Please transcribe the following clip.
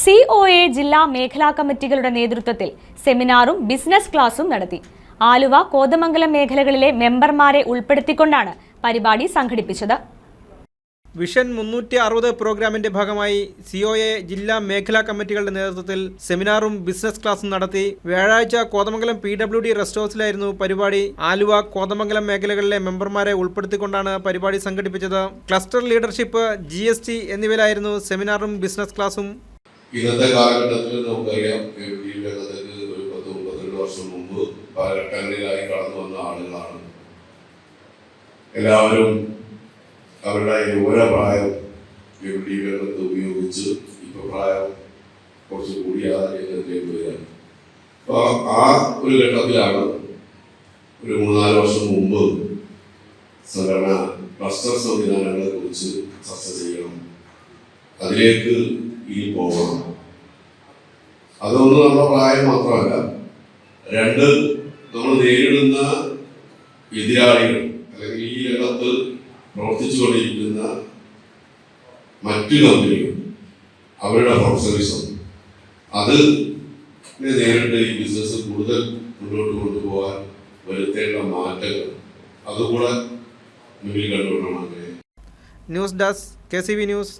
COA ജില്ലാ മേഖലാ കമ്മിറ്റികളുടെ നേതൃത്വത്തിൽ സെമിനാറും ബിസിനസ് ക്ലാസും നടത്തി. ആലുവ, കോതമംഗലം മേഖലകളിലെ മെമ്പർമാരെ ഉൾപ്പെടുത്തിക്കൊണ്ടാണ് പരിപാടി സംഘടിപ്പിച്ചത്. വിഷൻ 360 പ്രോഗ്രാമിന്റെ ഭാഗമായി COA ജില്ലാ മേഖലാ കമ്മിറ്റികളുടെ നേതൃത്വത്തിൽ സെമിനാറും ബിസിനസ് ക്ലാസും നടത്തി. വ്യാഴാഴ്ച കോതമംഗലം PWD റെസ്റ്റ് ഹൗസിലായിരുന്നു പരിപാടി. ആലുവ, കോതമംഗലം മേഖലകളിലെ മെമ്പർമാരെ ഉൾപ്പെടുത്തിക്കൊണ്ടാണ് പരിപാടി സംഘടിപ്പിച്ചത്. ക്ലസ്റ്റർ ലീഡർഷിപ്പ്, GST എന്നിവയിലായിരുന്നു സെമിനാറും ബിസിനസ് ക്ലാസും. ഇന്നത്തെ കാലഘട്ടത്തിൽ നമുക്കറിയാം, ഒരു 10-32 വർഷം മുമ്പ് പല ഘട്ടങ്ങളിലായി കടന്നു വന്ന ആളുകളാണ്. എല്ലാവരും അവരുടെ യൗവനപ്രായം രംഗത്ത് ഉപയോഗിച്ച് ഇപ്പോൾ പ്രായം കുറച്ച് കൂടിയാതിലേക്ക് വരികയാണ്. അപ്പോൾ ആ ഒരു ഘട്ടത്തിലാണ് ഒരു 3-4 വർഷം മുമ്പ് സംഘടന ക്ലസ്റ്റർ സംവിധാനങ്ങളെ കുറിച്ച് ചർച്ച ചെയ്യണം, അതിലേക്ക് ഇനി പോകണം. അതൊന്നും നമ്മുടെ പ്രായം മാത്രമല്ല, രണ്ട് നമ്മൾ നേരിടുന്ന എതിരാളികൾ അല്ലെങ്കിൽ ഈ രംഗത്ത് പ്രവർത്തിച്ചുകൊണ്ടിരിക്കുന്ന മറ്റു കമ്പനികൾ, അവരുടെ പ്രൊഫഷണലിസം, അത് നേരിട്ട് ഈ ബിസിനസ് കൂടുതൽ മുന്നോട്ട് കൊണ്ടുപോകാൻ വരുത്തേണ്ട മാറ്റങ്ങൾ അതുകൂടെ മുന്നിൽ കണ്ടുകൊണ്ടാണ്. News desk KCV news.